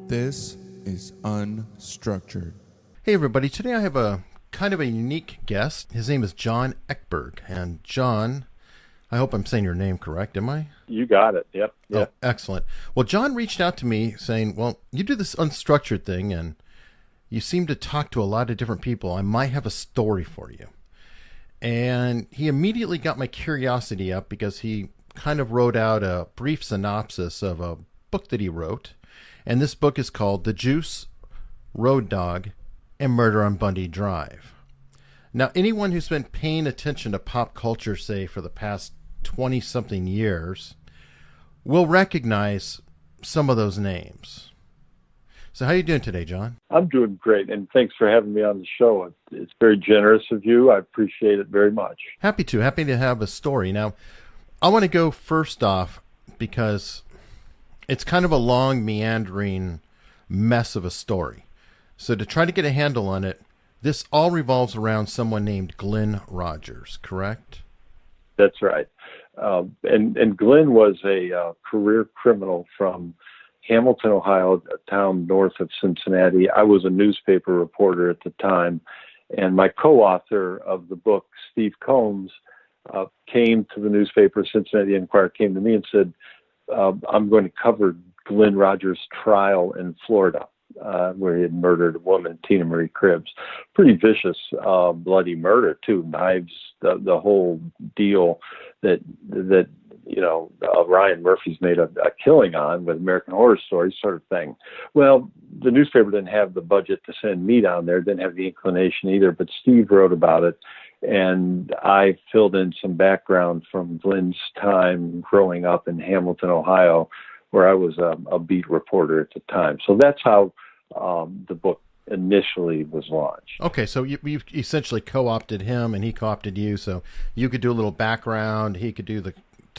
This is Unstructured. Hey everybody, today I have a kind of a unique guest. His name is John Eckberg. And John, I hope I'm saying your name correct, am I? You got it, yep. Oh, excellent. Well, John reached out to me saying, well, you do this unstructured thing and you seem to talk to a lot of different people. I might have a story for you. And he immediately got my curiosity up because he kind of wrote out a brief synopsis of a book that he wrote. And this book is called The Juice, Road Dog, and Murder on Bundy Drive. Now, anyone who's been paying attention to pop culture, say, for the past 20-something years, will recognize some of those names. So how are you doing today, John? I'm doing great, and thanks for having me on the show. It's very generous of you. I appreciate it very much. Happy to have a story. Now, I want to go first off because it's kind of a long, meandering mess of a story. So to try to get a handle on it, this all revolves around someone named Glen Rogers, correct? That's right. And Glen was a career criminal from Hamilton, Ohio, a town north of Cincinnati. I was a newspaper reporter at the time, and my co-author of the book, Steve Combs, came to the newspaper, Cincinnati Enquirer, came to me and said, I'm going to cover Glen Rogers' trial in Florida, where he had murdered a woman, Tina Marie Cribbs. Pretty vicious, bloody murder, too. Knives, the whole deal that Ryan Murphy's made a killing on with American Horror Story sort of thing. Well, the newspaper didn't have the budget to send me down there, didn't have the inclination either, but Steve wrote about it. And I filled in some background from Glen's time growing up in Hamilton, Ohio, where I was a beat reporter at the time. So that's how the book initially was launched. Okay, so you essentially co-opted him and he co-opted you, so you could do a little background, he could do the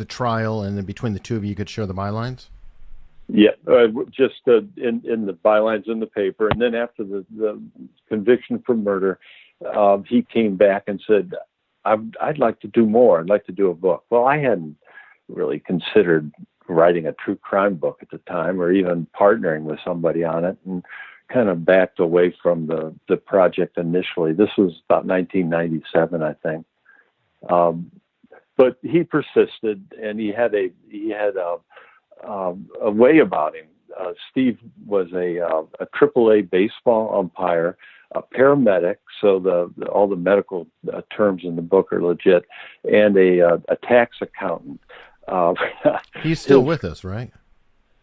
trial, and then between the two of you could share the bylines? Yeah, just in the bylines in the paper. And then after the conviction for murder, he came back and said, I'd like to do more. I'd like to do a book. Well, I hadn't really considered writing a true crime book at the time or even partnering with somebody on it, and kind of backed away from the project initially. This was about 1997, I think. But he persisted, and he had a way about him. Steve was a AAA baseball umpire, a paramedic, so all the medical terms in the book are legit, and a tax accountant. He's still with us, right?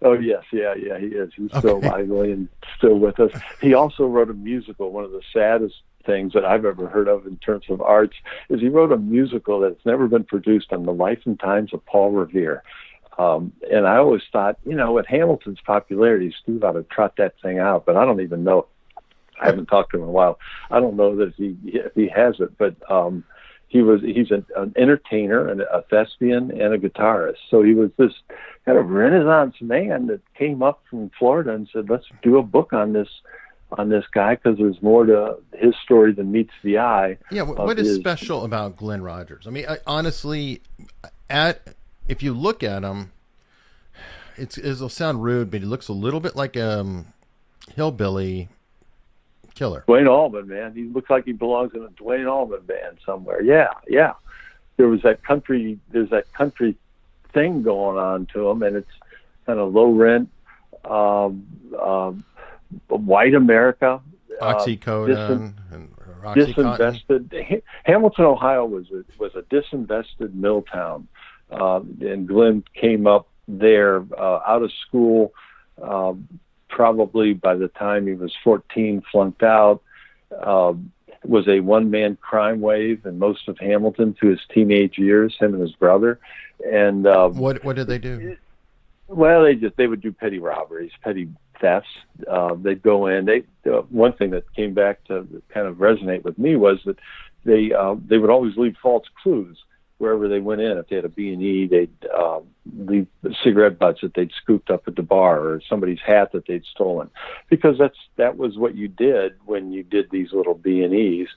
Oh, yes. Yeah, he is. He's still lively and still with us. He also wrote a musical. One of the saddest things that I've ever heard of in terms of arts is he wrote a musical that's never been produced on the life and times of Paul Revere. And I always thought, with Hamilton's popularity, Steve ought to trot that thing out, but I don't even know. I haven't talked to him in a while. I don't know that if he has it, but he's an entertainer and a thespian and a guitarist. So he was this kind of Renaissance man that came up from Florida and said, let's do a book on this guy, because there's more to his story than meets the eye. Yeah, what is special about Glen Rogers? I mean, honestly, if you look at him, it'll sound rude, but he looks a little bit like a hillbilly killer. Dwayne Allman, man. He looks like he belongs in a Dwayne Allman band somewhere. Yeah. There's that country thing going on to him, and it's kind of low rent, white America, Oxycodone, disinvested. Hamilton, Ohio was a disinvested mill town, and Glen came up there out of school. Probably by the time he was 14, flunked out. Was a one-man crime wave in most of Hamilton through his teenage years, him and his brother. And what did they do? Well, they would do petty robberies, petty thefts. They'd go in. One thing that came back to kind of resonate with me was that they would always leave false clues wherever they went in. If they had a B&E, they'd leave cigarette butts that they'd scooped up at the bar, or somebody's hat that they'd stolen, because that was what you did when you did these little B&Es.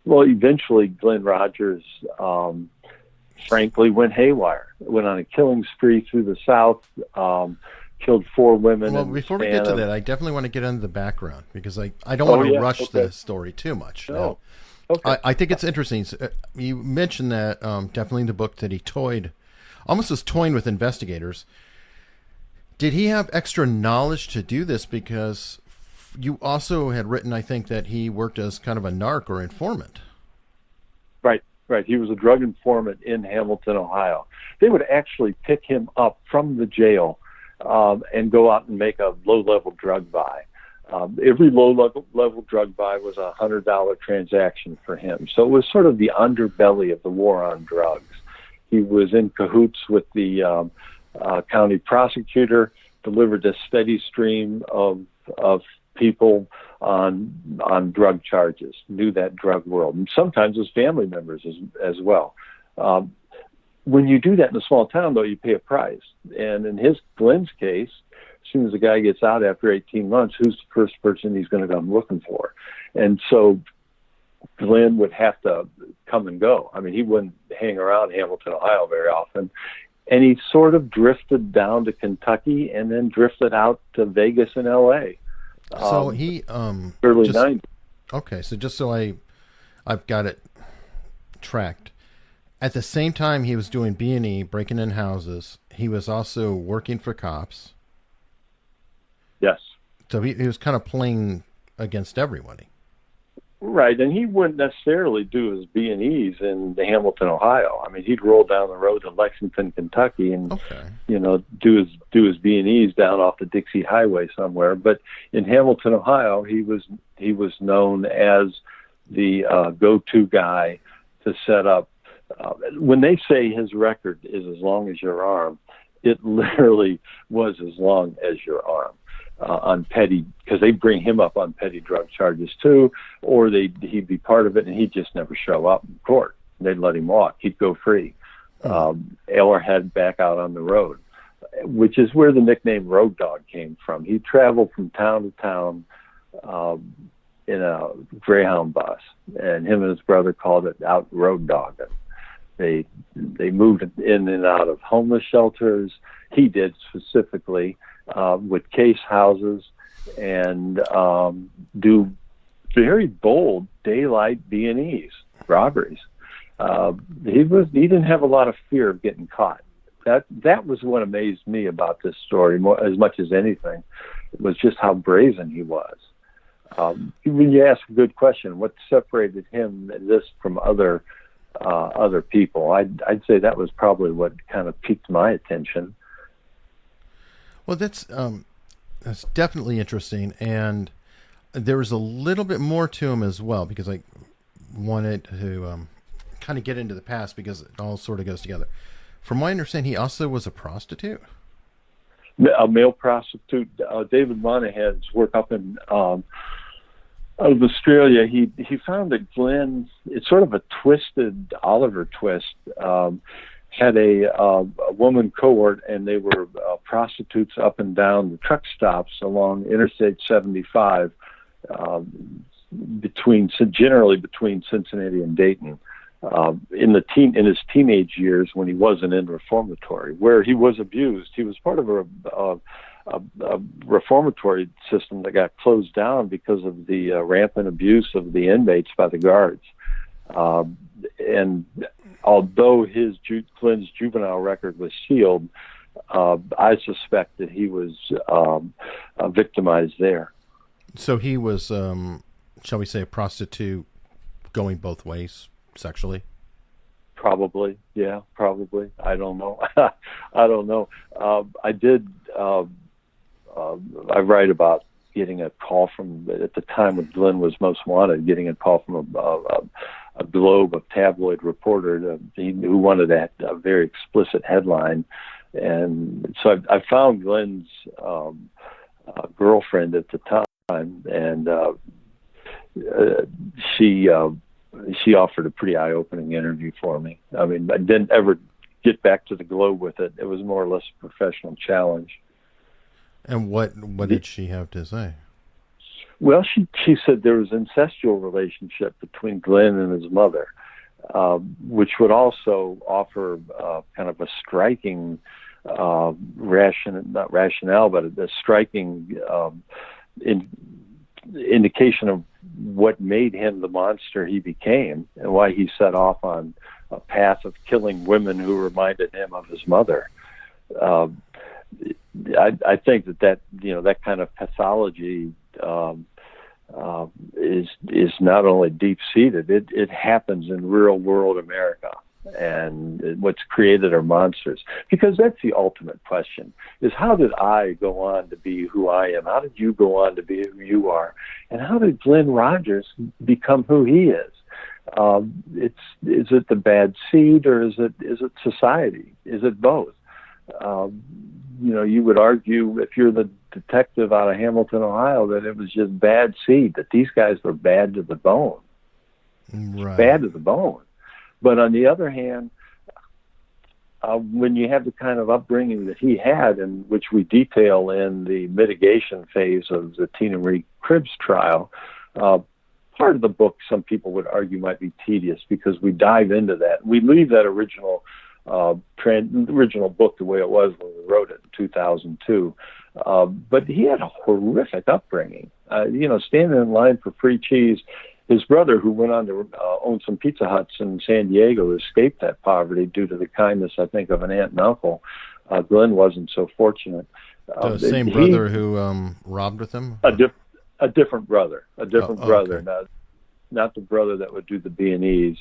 Well, eventually Glen Rogers frankly went haywire, went on a killing spree through the South, killed 4 women. Well, in before we the get to span that, I definitely want to get into the background because I don't want to rush the story too much. No. Now, Okay. I think it's interesting. You mentioned that definitely in the book that he almost was toying with investigators. Did he have extra knowledge to do this? Because you also had written, I think, that he worked as kind of a narc or informant. Right. He was a drug informant in Hamilton, Ohio. They would actually pick him up from the jail and go out and make a low-level drug buy. Every low-level drug buy was a $100 transaction for him. So it was sort of the underbelly of the war on drugs. He was in cahoots with the county prosecutor, delivered a steady stream of people on drug charges, knew that drug world, and sometimes as family members as well. When you do that in a small town, though, you pay a price. And in Glenn's case, as soon as the guy gets out after 18 months, who's the first person he's going to come looking for? And so Glenn would have to come and go. I mean, he wouldn't hang around Hamilton, Ohio very often. And he sort of drifted down to Kentucky and then drifted out to Vegas and L.A. So he early 90s. Okay, so just so I've got it tracked. At the same time he was doing B&E, breaking in houses, he was also working for cops. Yes. So he was kind of playing against everybody. Right, and he wouldn't necessarily do his B&Es in Hamilton, Ohio. I mean, he'd roll down the road to Lexington, Kentucky, and do his B&Es down off the Dixie Highway somewhere. But in Hamilton, Ohio, he was known as the go-to guy to set up. When they say his record is as long as your arm, it literally was as long as your arm. On petty, because they bring him up on petty drug charges too, or he'd be part of it and he'd just never show up in court. They'd let him walk. He'd go free. Or head back out on the road, which is where the nickname Road Dog came from. He traveled from town to town in a Greyhound bus, and him and his brother called it out road dogging. They moved in and out of homeless shelters. He did specifically. With case houses and do very bold daylight B&Es, robberies. He didn't have a lot of fear of getting caught. That was what amazed me about this story more, as much as anything. It was just how brazen he was. When you ask a good question, what separated him from other people? I'd say that was probably what kind of piqued my attention. Well, that's definitely interesting, and there was a little bit more to him as well, because I wanted to kind of get into the past because it all sort of goes together. From what I understand, he also was a prostitute. A male prostitute. David Monahan's work up in out of Australia. He found that Glenn, it's sort of a twisted Oliver twist. Had a woman cohort, and they were prostitutes up and down the truck stops along Interstate 75, generally between Cincinnati and Dayton. In his teenage years, when he wasn't in reformatory, where he was abused, he was part of a reformatory system that got closed down because of the rampant abuse of the inmates by the guards. And although Glenn's juvenile record was sealed, I suspect that he was victimized there. So he was, shall we say, a prostitute going both ways sexually? Probably, yeah, probably. I don't know. I don't know. I write about getting a call from, at the time when Glenn was most wanted, getting a call from a Globe, a tabloid reporter who wanted a very explicit headline. And so I found Glenn's girlfriend at the time, and she offered a pretty eye-opening interview for me. I mean, I didn't ever get back to the Globe with it. It was more or less a professional challenge. And what did she have to say? Well, she said there was an incestual relationship between Glenn and his mother, which would also offer kind of a striking not rationale, but a striking indication of what made him the monster he became, and why he set off on a path of killing women who reminded him of his mother. I think that kind of pathology is not only deep seated; it happens in real world America. And what's created are monsters, because that's the ultimate question: is how did I go on to be who I am? How did you go on to be who you are? And how did Glen Rogers become who he is? Is it the bad seed, or is it society? Is it both? You would argue, if you're the detective out of Hamilton, Ohio, that it was just bad seed, that these guys were bad to the bone. Right. Bad to the bone. But on the other hand, when you have the kind of upbringing that he had, and which we detail in the mitigation phase of the Tina Marie Cribbs trial, part of the book, some people would argue, might be tedious, because we dive into that. We leave that original book the way it was when we wrote it in 2002. But he had a horrific upbringing. Standing in line for free cheese. His brother, who went on to own some Pizza Huts in San Diego, escaped that poverty due to the kindness, I think, of an aunt and uncle. Glenn wasn't so fortunate. The same brother who robbed with him? A different brother. Brother, okay. Not the brother that would do the B&Es.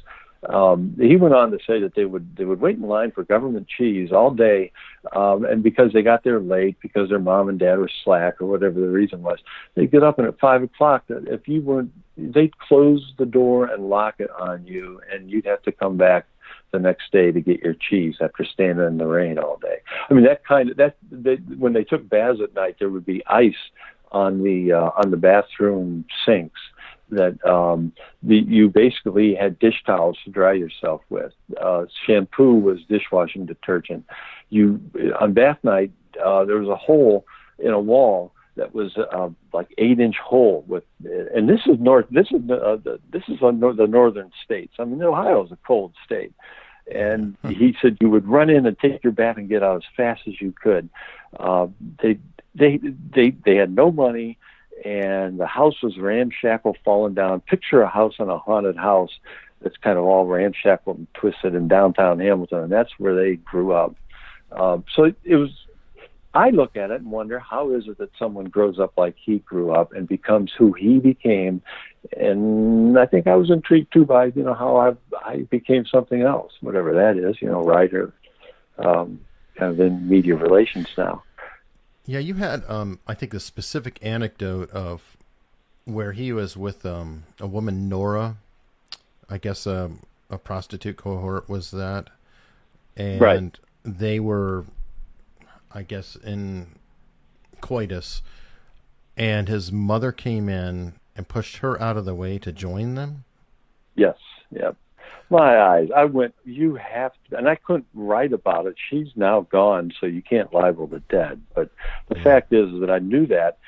He went on to say that they would wait in line for government cheese all day, and because they got there late, because their mom and dad were slack or whatever the reason was, they'd get up, and at 5 o'clock, if you weren't, they'd close the door and lock it on you, and you'd have to come back the next day to get your cheese after standing in the rain all day. I mean, when they took baths at night, there would be ice on the bathroom sinks that you basically had dish towels to dry yourself with. Shampoo was dishwashing detergent. On bath night, there was a hole in a wall that was like 8-inch hole and this is the northern states. I mean, Ohio is a cold state. And he said you would run in and take your bath and get out as fast as you could. They had no money, and the house was ramshackle, falling down. Picture a house in a haunted house that's kind of all ramshackle and twisted in downtown Hamilton, and that's where they grew up. So it was. I look at it and wonder, how is it that someone grows up like he grew up and becomes who he became? And I think I was intrigued too by how I became something else, whatever that is. Writer, kind of in media relations now. Yeah, you had, I think, a specific anecdote of where he was with a woman, Nora. I guess a prostitute cohort was that. And right. They were, I guess, in coitus. And his mother came in and pushed her out of the way to join them? Yes, yep. My eyes. I went, you have to, and I couldn't write about it. She's now gone, so you can't libel the dead. But the fact is that I knew that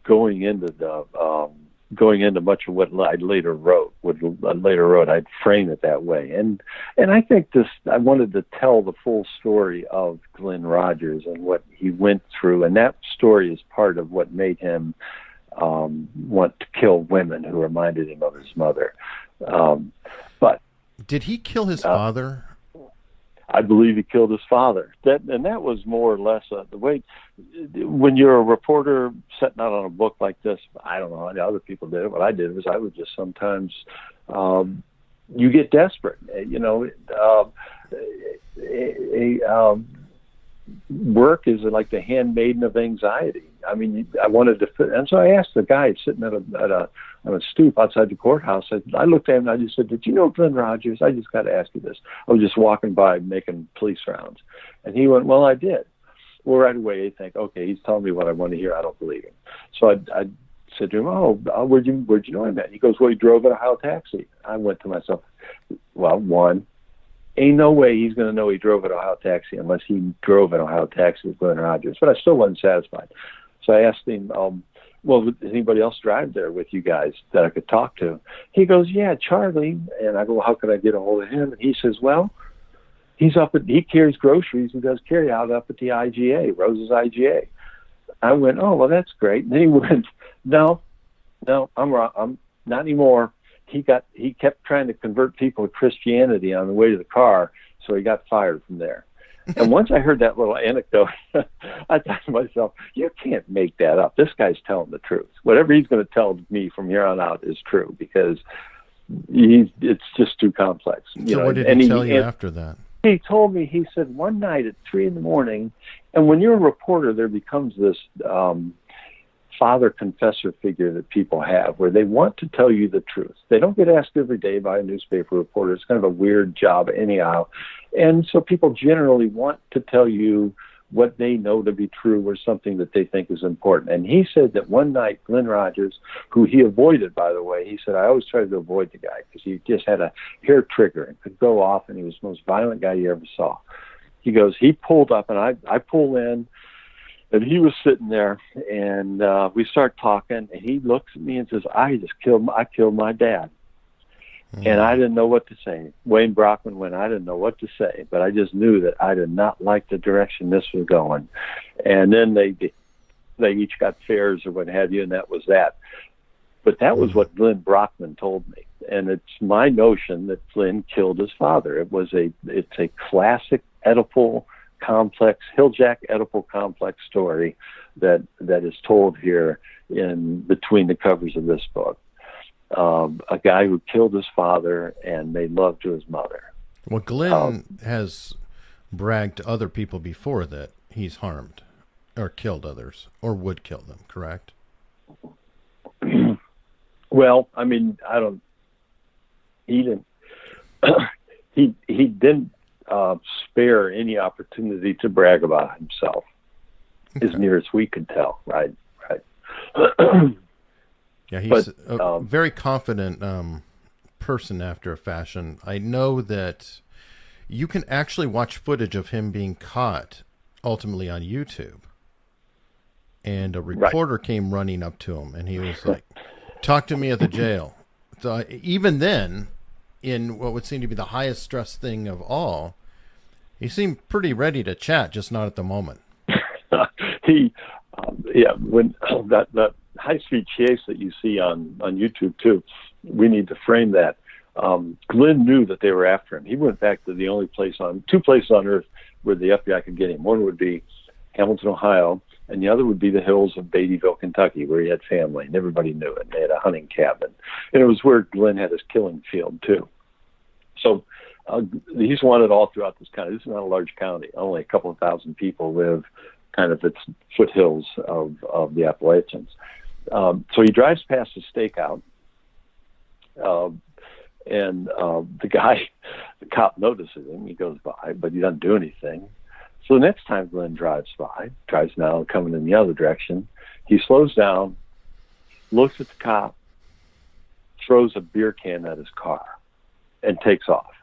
going into much of what I later wrote. I'd frame it that way. And I think I wanted to tell the full story of Glen Rogers and what he went through. And that story is part of what made him want to kill women who reminded him of his mother. But did he kill his father? I believe he killed his father. That was more or less the way. When you're a reporter setting out on a book like this, I don't know how other people did it. What I did was I would just sometimes you get desperate. Work is like the handmaiden of anxiety. I mean, I wanted to fit, and so I asked the guy sitting on a stoop outside the courthouse. I looked at him and I just said, "Did you know Glen Rogers? I just got to ask you this." I was just walking by making police rounds, and he went, "Well, I did." Well, right away, you think, "Okay, he's telling me what I want to hear. I don't believe him." So I said to him, "Oh, where'd you know him at?" He goes, "Well, he drove in a Ohio taxi." I went to myself, "Well, one, ain't no way he's going to know he drove an Ohio taxi unless he drove an Ohio taxi with Glen Rogers." But I still wasn't satisfied. So I asked him, well, does anybody else drive there with you guys that I could talk to? He goes, "Yeah, Charlie." And I go, "Well, how could I get a hold of him?" And he says, he carries groceries. He does carry out up at the IGA, Rose's IGA. I went, oh, well, that's great. And he went, no, I'm wrong. I'm not anymore. He kept trying to convert people to Christianity on the way to the car, so he got fired from there. And once I heard that little anecdote, I thought to myself, you can't make that up. This guy's telling the truth. Whatever he's going to tell me from here on out is true, because it's just too complex. So what did he tell you after that? He told me, he said, one night at 3 a.m, and when you're a reporter, there becomes this father confessor figure that people have, where they want to tell you the truth. They don't get asked every day by a newspaper reporter. It's kind of a weird job anyhow. And so people generally want to tell you what they know to be true or something that they think is important. And he said that one night, Glen Rogers, who he avoided, by the way, he said, I always tried to avoid the guy because he just had a hair trigger and could go off, and he was the most violent guy you ever saw. He goes, he pulled up, and I pull in, and he was sitting there, and we start talking, and he looks at me and says, I killed my dad. And I didn't know what to say. Wayne Brockman went, I didn't know what to say, but I just knew that I did not like the direction this was going. And then they each got fares or what have you, and that was that. But that was what Glenn Brockman told me. And it's my notion that Glenn killed his father. It's a classic Oedipal complex, Hilljack Oedipal complex story that is told here in between the covers of this book. A guy who killed his father and made love to his mother. Well, Glenn has bragged to other people before that he's harmed or killed others or would kill them, correct? Well, I mean, he didn't spare any opportunity to brag about himself, as near as we could tell, right? Yeah, he's a very confident person after a fashion. I know that you can actually watch footage of him being caught ultimately on YouTube. And a reporter came running up to him, and he was like, talk to me at the jail. So even then, in what would seem to be the highest stress thing of all, he seemed pretty ready to chat, just not at the moment. When that high-speed chase that you see on YouTube too, we need to frame that. Glenn knew that they were after him. He went back to the only two places on earth where the FBI could get him. One would be Hamilton, Ohio, and the other would be the hills of Beattyville, Kentucky, where he had family, and everybody knew it. They had a hunting cabin, and it was where Glenn had his killing field too. So he's wanted all throughout this county. This is not a large county. Only a couple of thousand people live kind of its foothills of the Appalachians. So he drives past the stakeout, and the cop notices him. He goes by, but he doesn't do anything. So the next time Glenn drives now coming in the other direction, he slows down, looks at the cop, throws a beer can at his car, and takes off.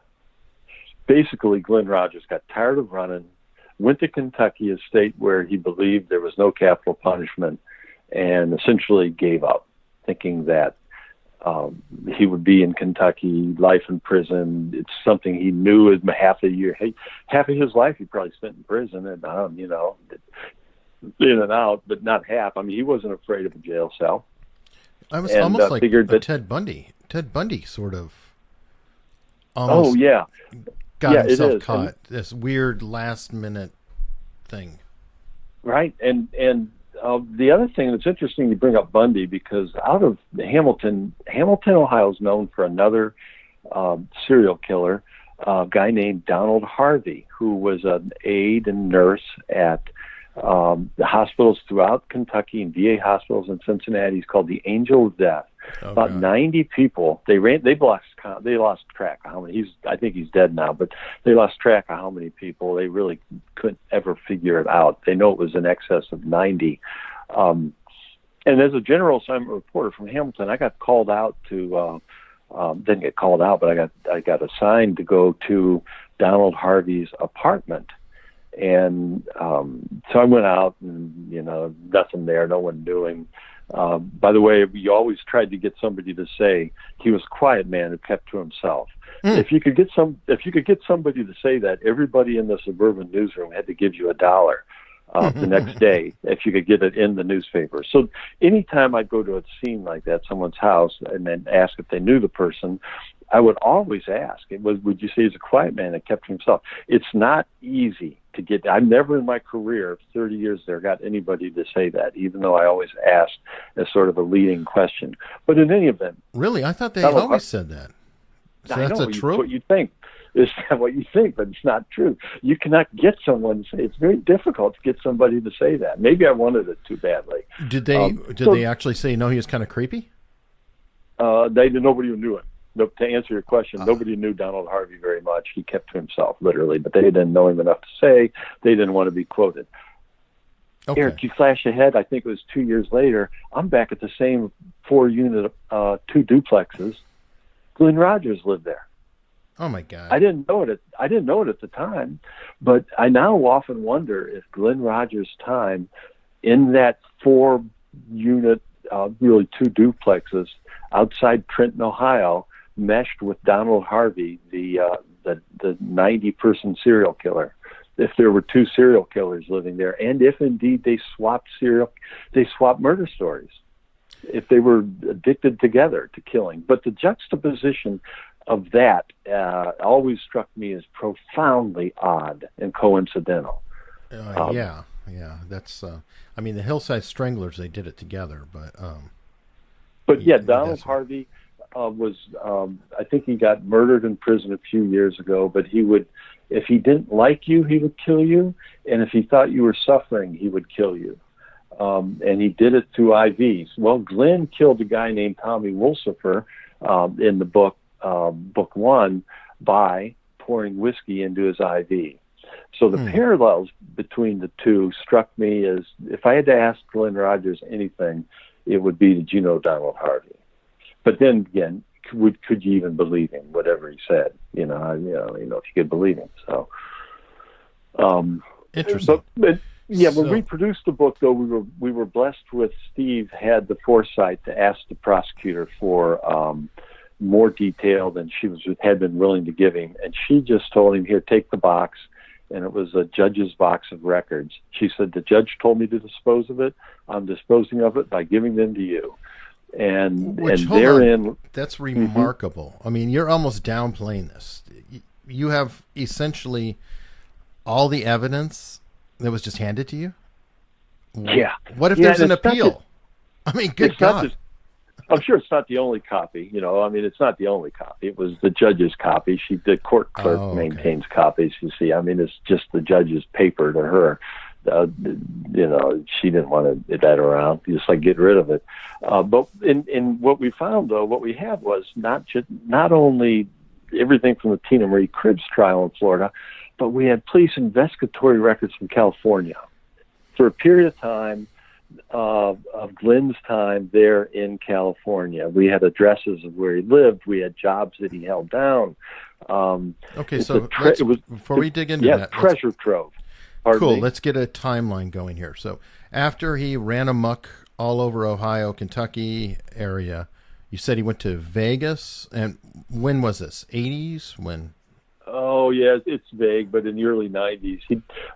Basically, Glen Rogers got tired of running, went to Kentucky, a state where he believed there was no capital punishment, and essentially gave up, thinking that he would be in Kentucky, life in prison. It's something he knew as half a year. Half of his life he probably spent in prison, and in and out, but not half. I mean, he wasn't afraid of a jail cell. I was almost like Ted Bundy. Ted Bundy sort of almost got himself caught. This weird last minute thing. Right. And the other thing that's interesting to bring up Bundy, because out of Hamilton, Ohio is known for another serial killer, a guy named Donald Harvey, who was an aide and nurse at the hospitals throughout Kentucky and VA hospitals in Cincinnati. He's called the Angel of Death. Okay. About 90 people. They lost track of how many. I think he's dead now, but they lost track of how many people. They really couldn't ever figure it out. They know it was in excess of 90. And as a general assignment reporter from Hamilton, I got called out to. Didn't get called out, but I got assigned to go to Donald Harvey's apartment. And so I went out, and nothing there, no one knew him. By the way, you always tried to get somebody to say he was a quiet man who kept to himself. If you could get somebody to say that, everybody in the suburban newsroom had to give you $1 the next day if you could get it in the newspaper. So anytime I'd go to a scene like that, someone's house, and then ask if they knew the person, I would always ask, would you say he's a quiet man that kept to himself? It's not easy to get. I've never in my career, 30 years there, got anybody to say that, even though I always asked as sort of a leading question. But in any event. Really? I thought they always said that. So I that's know, a trope? what you think. It's not what you think, but it's not true. You cannot get someone to say. It's very difficult to get somebody to say that. Maybe I wanted it too badly. Did they actually say, no, he was kind of creepy? Nobody knew it. To answer your question, nobody knew Donald Harvey very much. He kept to himself, literally, but they didn't know him enough to say. They didn't want to be quoted. Okay. Eric, you flash ahead. I think it was 2 years later. I'm back at the same 4-unit, 2 duplexes. Glen Rogers lived there. Oh my God! I didn't know it. I didn't know it at the time, but I now often wonder if Glen Rogers' time in that 4-unit, really 2 duplexes outside Trenton, Ohio, meshed with Donald Harvey, the 90-person serial killer. If there were 2 serial killers living there, and if indeed they swapped murder stories, if they were addicted together to killing. But the juxtaposition of that always struck me as profoundly odd and coincidental. Yeah, that's. I mean, the Hillside Stranglers, they did it together, but. But yeah, Donald Harvey was. I think he got murdered in prison a few years ago. But he would, if he didn't like you, he would kill you, and if he thought you were suffering, he would kill you. And he did it through IVs. Well, Glenn killed a guy named Tommy Wolsifer in the book 1 by pouring whiskey into his IV. So the parallels between the two struck me as, if I had to ask Glen Rogers anything, it would be, did you know Donald Harvey? But then again, could you even believe him? Whatever he said, if you could believe him. So, interesting. But when we produced the book, though, we were blessed with Steve had the foresight to ask the prosecutor for more detail than she had been willing to give him, and she just told him, "Here, take the box." And it was a judge's box of records. She said, "The judge told me to dispose of it. I'm disposing of it by giving them to you." And therein, that's remarkable. I mean, you're almost downplaying this. You have essentially all the evidence that was just handed to you. Yeah. What if there's an appeal? I mean, good God. I'm sure it's not the only copy. It's not the only copy. It was the judge's copy. The court clerk maintains copies. You see, it's just the judge's paper to her. She didn't want that around. Just like get rid of it. But in what we found, though, what we had was not only everything from the Tina Marie Cribbs trial in Florida, but we had police investigatory records from California for a period of time. Of Glenn's time there in California. We had addresses of where he lived. We had jobs that he held down. Before we dig into that, treasure trove. Cool. Let's get a timeline going here. So after he ran amok all over Ohio, Kentucky area, you said he went to Vegas. And when was this? 80s? When? Oh, yeah, it's vague, but in the early 90s.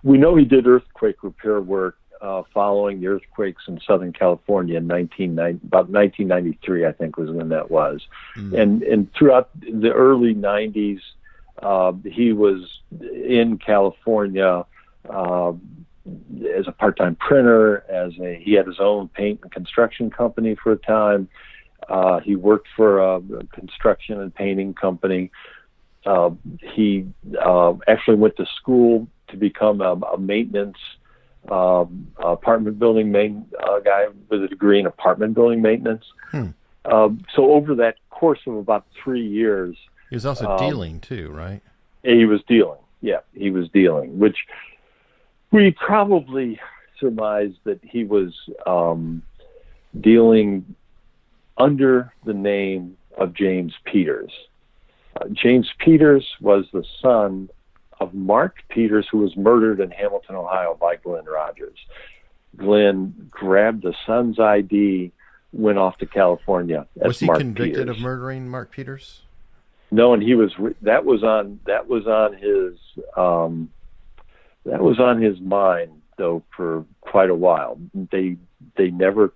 We know he did earthquake repair work following the earthquakes in Southern California in about 1993, I think was when that was. And throughout the early 90s, he was in California as a part-time printer. He had his own paint and construction company for a time. He worked for a construction and painting company. He actually went to school to become a maintenance apartment building guy with a degree in apartment building maintenance. So over that course of about 3 years, he was also dealing too, right? He was dealing. Yeah, he was dealing, which we probably surmised that he was dealing under the name of James Peters. James Peters was the son of Mark Peters, who was murdered in Hamilton, Ohio by Glen Rogers. Glenn grabbed the son's ID went off to California. Was he Mark convicted Peters. of murdering Mark Peters? No, and that was on his mind though for quite a while. They never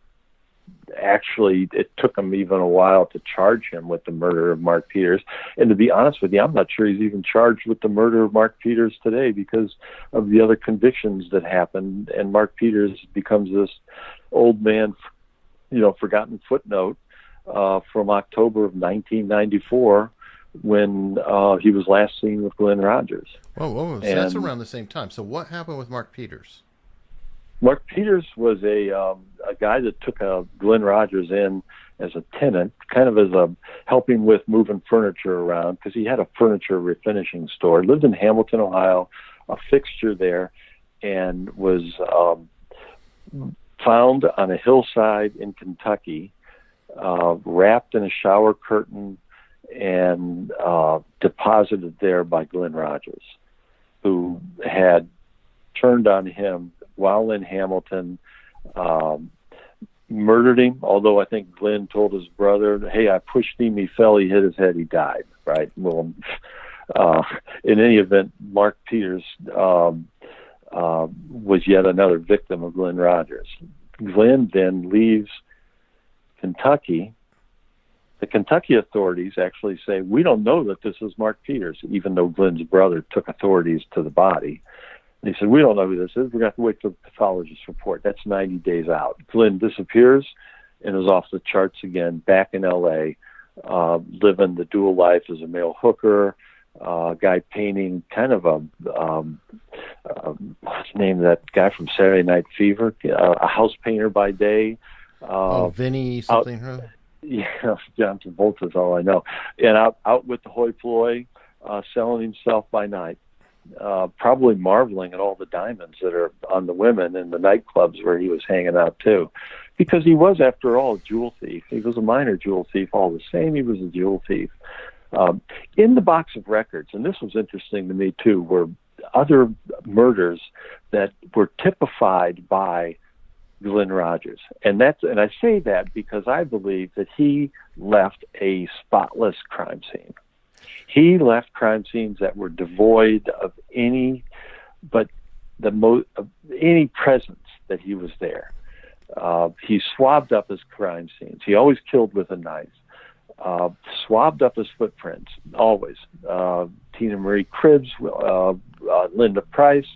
actually. It took them even a while to charge him with the murder of Mark Peters. And to be honest with you, I'm not sure he's even charged with the murder of Mark Peters today because of the other convictions that happened. And Mark Peters becomes this old man, forgotten footnote from October of 1994. When he was last seen with Glen Rogers. Whoa. So that's around the same time. So what happened with Mark Peters? Mark Peters was a guy that took Glen Rogers in as a tenant, kind of as a helping with moving furniture around, because he had a furniture refinishing store. Lived in Hamilton, Ohio, a fixture there, and was found on a hillside in Kentucky, wrapped in a shower curtain, and deposited there by Glen Rogers, who had turned on him while in Hamilton, murdered him, although I think Glen told his brother, hey, I pushed him, he fell, he hit his head, he died, right? Well, in any event, Mark Peters was yet another victim of Glen Rogers. Glen then leaves Kentucky. The Kentucky authorities actually say, we don't know that this is Mark Peters, even though Glen's brother took authorities to the body. They said, we don't know who this is. We're going to have to wait for the pathologist's report. That's 90 days out. Glen disappears and is off the charts again, back in L.A., living the dual life as a male hooker, guy painting, kind of what's the name of that guy from Saturday Night Fever? A house painter by day. Vinny something, Yeah, John Travolta's all I know. And out with the hoi polloi, selling himself by night, probably marveling at all the diamonds that are on the women in the nightclubs where he was hanging out too. Because he was, after all, a jewel thief. He was a minor jewel thief all the same. He was a jewel thief. In the box of records, and this was interesting to me too, were other murders that were typified by Glen Rogers. And I say that because I believe that he left a spotless crime scene. He left crime scenes that were devoid of any presence that he was there. He swabbed up his crime scenes. He always killed with a knife. Swabbed up his footprints, always. Tina Marie Cribbs, Linda Price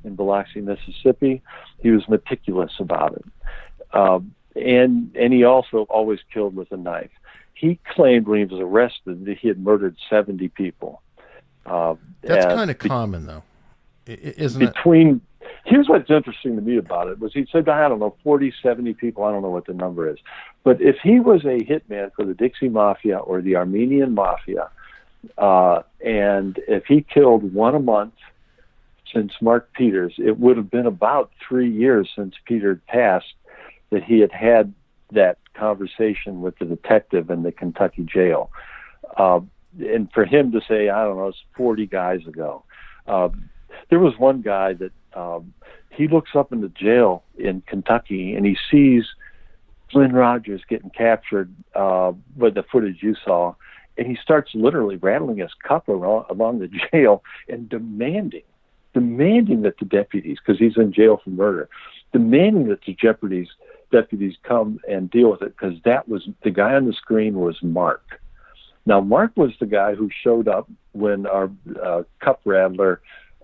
in Biloxi, Mississippi. He was meticulous about it. And he also always killed with a knife. He claimed when he was arrested that he had murdered 70 people. That's kind of common, though, isn't it? Here's what's interesting to me about it was he said, I don't know, 40, 70 people. I don't know what the number is. But if he was a hitman for the Dixie Mafia or the Armenian Mafia, and if he killed one a month since Mark Peters, it would have been about 3 years since Peter had passed that he had that conversation with the detective in the Kentucky jail. And for him to say, I don't know, it's 40 guys ago. There was one guy that he looks up in the jail in Kentucky and he sees Glen Rogers getting captured with the footage you saw, and he starts literally rattling his cup along the jail and demanding that the deputies, because he's in jail for murder, demanding that the deputies come and deal with it, because that was the guy on the screen was Mark. Now, Mark was the guy who showed up when our cup rattler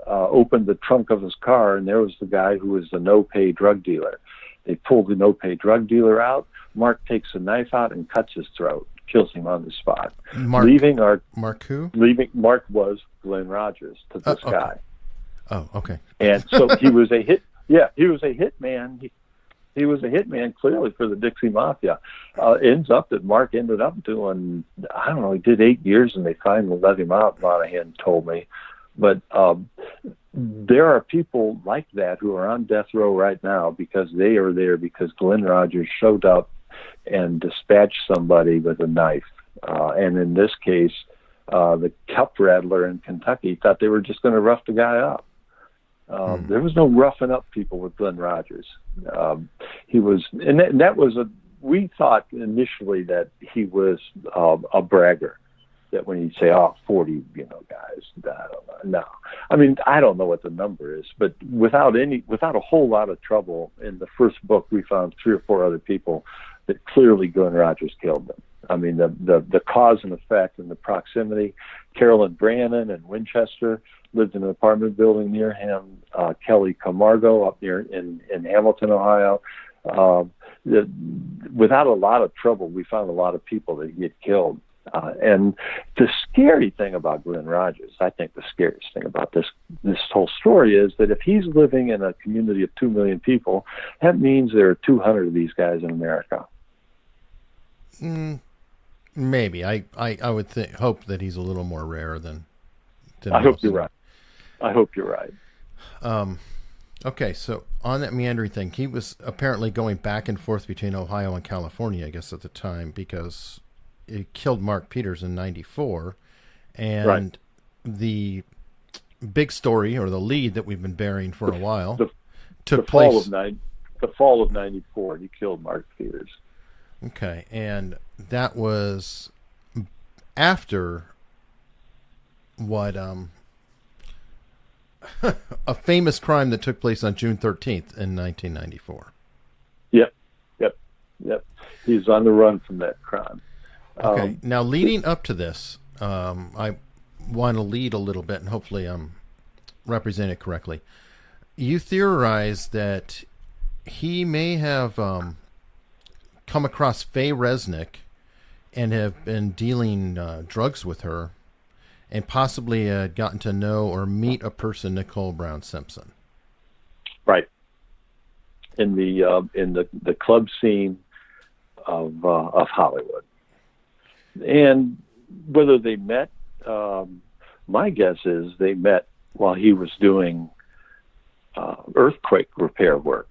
opened the trunk of his car, and there was the guy who was the no-pay drug dealer. They pulled the no-pay drug dealer out. Mark takes a knife out and cuts his throat, kills him on the spot. Mark who? Mark was Glen Rogers to this guy. Oh, okay. And so he was a hit. Yeah, he was a hitman. He was a hitman clearly for the Dixie Mafia. Ends up that Mark ended up doing, I don't know, he did 8 years and they finally let him out, Monahan told me. But there are people like that who are on death row right now because they are there because Glen Rogers showed up and dispatched somebody with a knife. And in this case, the cup rattler in Kentucky thought they were just going to rough the guy up. There was no roughing up people with Glen Rogers. He was, and that was we thought initially that he was a bragger. That when he'd say, 40, guys, I don't know. No. I mean, I don't know what the number is, but without a whole lot of trouble, in the first book, we found 3 or 4 other people that clearly Glen Rogers killed them. I mean, the cause and effect and the proximity. Carolyn Brannon in Winchester lived in an apartment building near him. Kelly Camargo up near in Hamilton, Ohio. Without a lot of trouble, we found a lot of people that he had killed. And the scary thing about Glen Rogers, I think the scariest thing about this whole story is that if he's living in a community of 2 million people, that means there are 200 of these guys in America. Maybe. I would hope that he's a little more rare than I hope you're right. I hope you're right. Okay, so on that meandering thing, he was apparently going back and forth between Ohio and California, I guess, at the time, because he killed Mark Peters in 94. And right. The big story, or the lead that we've been bearing for a while, took place. The fall of 94, he killed Mark Peters. Okay, and that was after what a famous crime that took place on June 13th in 1994. Yep. He's on the run from that crime. Okay, now leading up to this, I want to lead a little bit, and hopefully I'm representing it correctly. You theorize that he may have come across Faye Resnick and have been dealing drugs with her, and possibly gotten to know or meet a person, Nicole Brown Simpson. Right. In the club scene of Hollywood, and whether they met, my guess is they met while he was doing earthquake repair work,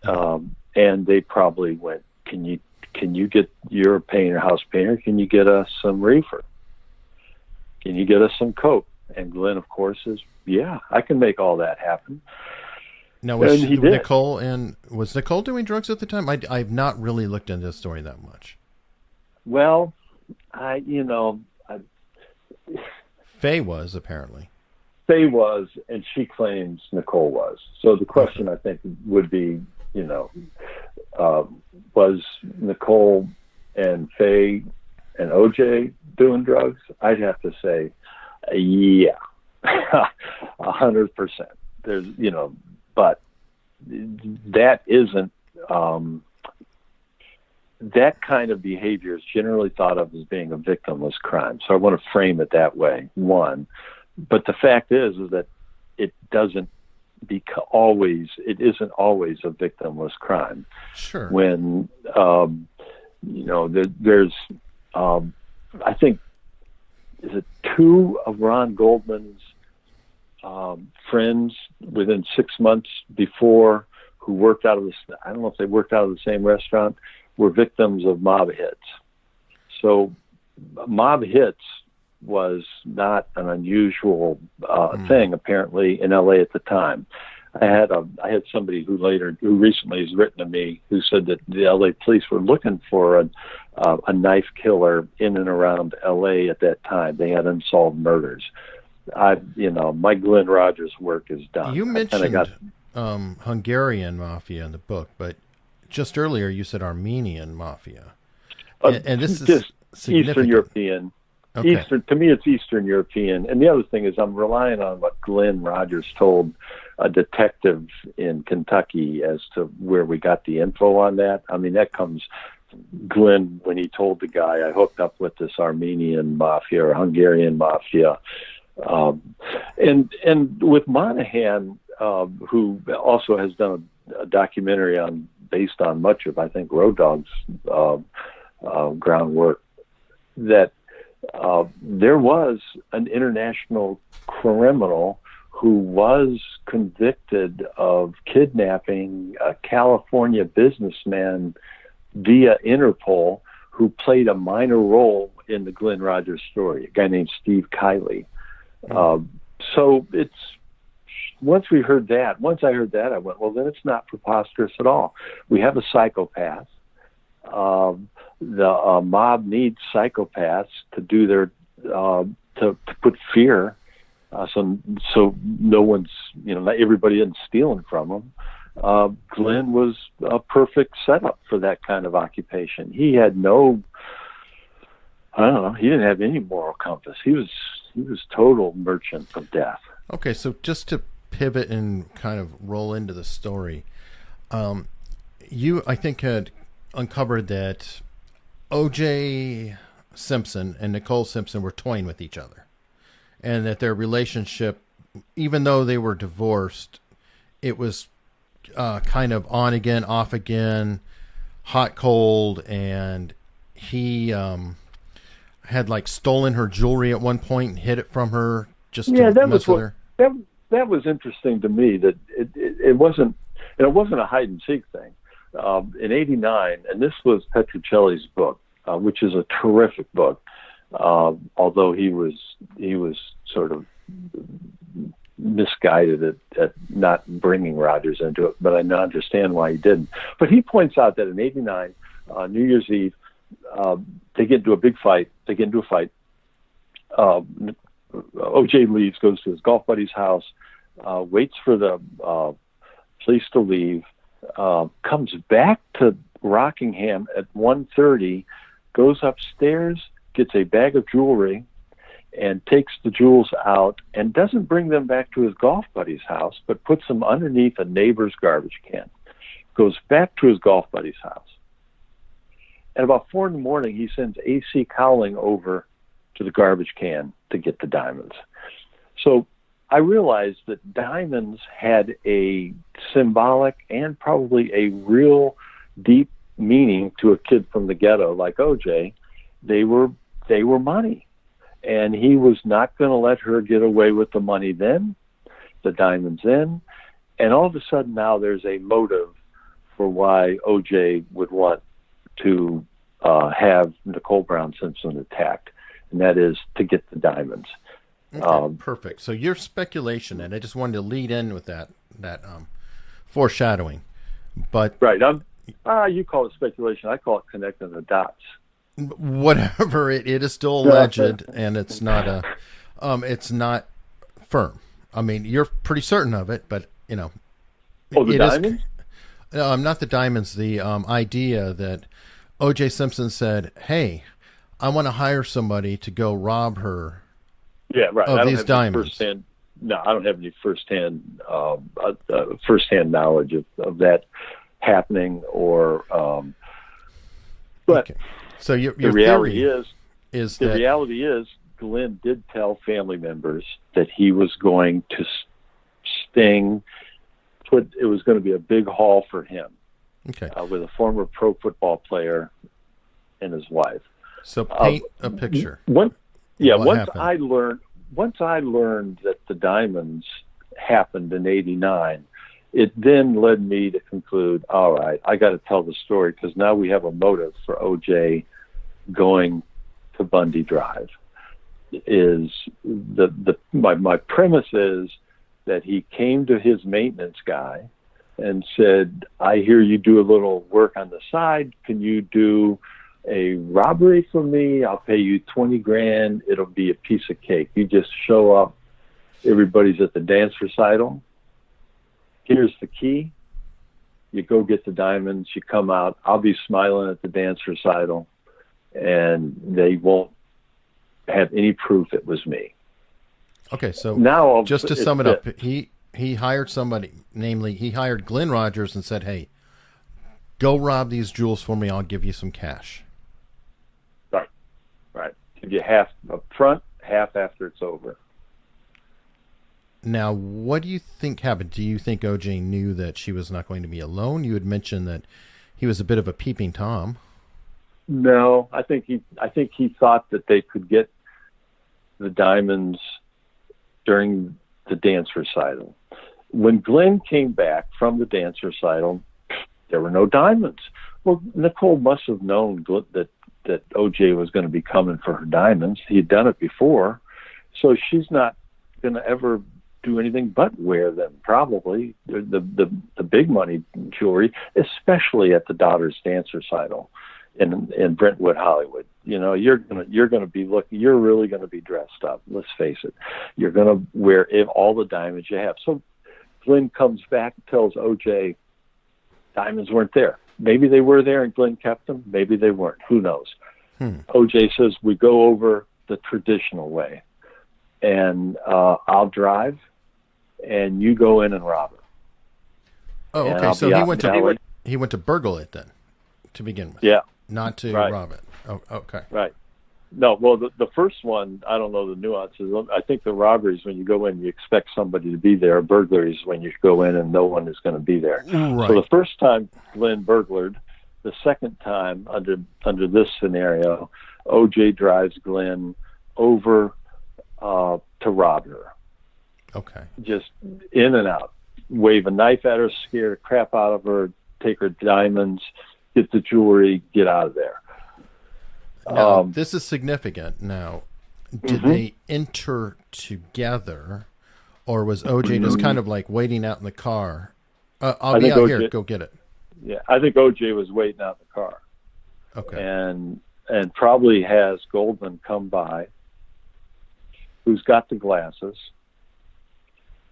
and they probably went, Can you get your painter, house painter? Can you get us some reefer? Can you get us some coke? And Glenn, of course, says, yeah, I can make all that happen. Now, was Nicole doing drugs at the time? I've not really looked into this story that much. Well, Faye was, apparently. Faye was, and she claims Nicole was. So the question, I think, would be, was Nicole and Faye and OJ doing drugs? I'd have to say, yeah, 100%. There's, but that isn't, that kind of behavior is generally thought of as being a victimless crime. So I want to frame it that way, one. But the fact is that it isn't always a victimless crime. Sure. When, there's, I think, is it 2 of Ron Goldman's friends within 6 months before who worked out of this, I don't know if they worked out of the same restaurant, were victims of mob hits. So mob hits was not an unusual thing, apparently, in LA at the time. I had somebody who recently has written to me who said that the LA police were looking for a knife killer in and around LA at that time. They had unsolved murders. My Glen Rogers work is done. You mentioned Hungarian mafia in the book, but just earlier you said Armenian mafia, and this is Eastern European. Okay. To me, it's Eastern European. And the other thing is I'm relying on what Glen Rogers told a detective in Kentucky as to where we got the info on that. I mean, that comes Glen when he told the guy, I hooked up with this Armenian mafia or Hungarian mafia. And with Monahan, who also has done a documentary based on much of, I think, Road Dogg's groundwork, that there was an international criminal who was convicted of kidnapping a California businessman via Interpol who played a minor role in the Glen Rogers story, a guy named Steve Kiley. So once I heard that, I went, well, then it's not preposterous at all. We have a psychopath The mob needs psychopaths to do their to put fear, so no one's not everybody isn't stealing from them. Glenn was a perfect setup for that kind of occupation. He had no, I don't know, he didn't have any moral compass. He was total merchant of death. Okay, so just to pivot and kind of roll into the story, you, I think, had uncovered that O.J. Simpson and Nicole Simpson were toying with each other, and that their relationship, even though they were divorced, it was kind of on again, off again, hot, cold, and he had like stolen her jewelry at one point and hid it from her just to mess with her. That was interesting to me, that it wasn't a hide and seek thing. In '89, and this was Petruccelli's book, which is a terrific book, although he was sort of misguided at not bringing Rogers into it, but I now understand why he didn't. But he points out that in '89, New Year's Eve, they get into a big fight. They get into a fight. O.J. leaves, goes to his golf buddy's house, waits for the police to leave, comes back to Rockingham at 1:30, goes upstairs, gets a bag of jewelry, and takes the jewels out and doesn't bring them back to his golf buddy's house, but puts them underneath a neighbor's garbage can. Goes back to his golf buddy's house. At about 4 a.m, he sends A.C. Cowling over to the garbage can to get the diamonds. So I realized that diamonds had a symbolic and probably a real deep meaning to a kid from the ghetto like OJ. They were money. And he was not going to let her get away with the money then, the diamonds then. And all of a sudden now there's a motive for why OJ would want to have Nicole Brown Simpson attacked, and that is to get the diamonds. Okay, perfect. So your speculation, and I just wanted to lead in with that foreshadowing. But right, you call it speculation. I call it connecting the dots. Whatever, it is still alleged, and it's not firm. I mean, you're pretty certain of it, but the diamonds? Not the diamonds. The idea that O.J. Simpson said, "Hey, I want to hire somebody to go rob her." Yeah, right. Of these diamonds. I don't have any firsthand knowledge of that happening, or. But okay. So your the reality is the that reality is Glenn did tell family members that he was going to sting. It was going to be a big haul for him. Okay. With a former pro football player and his wife. So paint a picture. Once happened? I learned that the diamonds happened in '89, it then led me to conclude, all right, I got to tell the story, because now we have a motive for OJ going to Bundy Drive. My premise is that he came to his maintenance guy and said, I hear you do a little work on the side. Can you do a robbery for me? I'll pay you $20,000. It'll be a piece of cake. You just show up. Everybody's at the dance recital. Here's the key. You go get the diamonds. You come out. I'll be smiling at the dance recital, and they won't have any proof it was me. Okay, so now just to sum it up, he hired somebody, namely he hired Glen Rogers and said, hey, go rob these jewels for me. I'll give you some cash. Right. Give you half up front, half after it's over. Now, what do you think happened? Do you think OJ knew that she was not going to be alone? You had mentioned that he was a bit of a peeping Tom. No, I think he thought that they could get the diamonds during the dance recital. When Glenn came back from the dance recital, there were no diamonds. Well, Nicole must have known that OJ was going to be coming for her diamonds. He had done it before, so she's not going to ever do anything but wear them, probably, the big money jewelry, especially at the daughter's dance recital. in Brentwood, Hollywood. You know, you're gonna be looking. You're really gonna be dressed up. Let's face it. You're gonna wear all the diamonds you have. So Glenn comes back and tells OJ, diamonds weren't there. Maybe they were there and Glenn kept them. Maybe they weren't. Who knows? OJ says, we go over the traditional way, and I'll drive, and you go in and rob it. Oh, And okay. I'll So be he out went in the alley. he went to burgle it then, to begin with. Yeah. Not to Right. rob it. Oh, okay. Right. No, well, the first one, I don't know the nuances. I think the robberies, when you go in, you expect somebody to be there. Burglaries, when you go in and no one is going to be there. Right. So the first time Glenn burglared, the second time under this scenario, OJ drives Glenn over to rob her. Okay. Just in and out. Wave a knife at her, scare the crap out of her, take her diamonds, get the jewelry, get out of there. Now, this is significant. Now, did they enter together, or was OJ just kind of like waiting out in the car? I'll be out OJ, here. Go get it. Yeah, I think OJ was waiting out in the car. Okay. And probably has Goldman come by, who's got the glasses.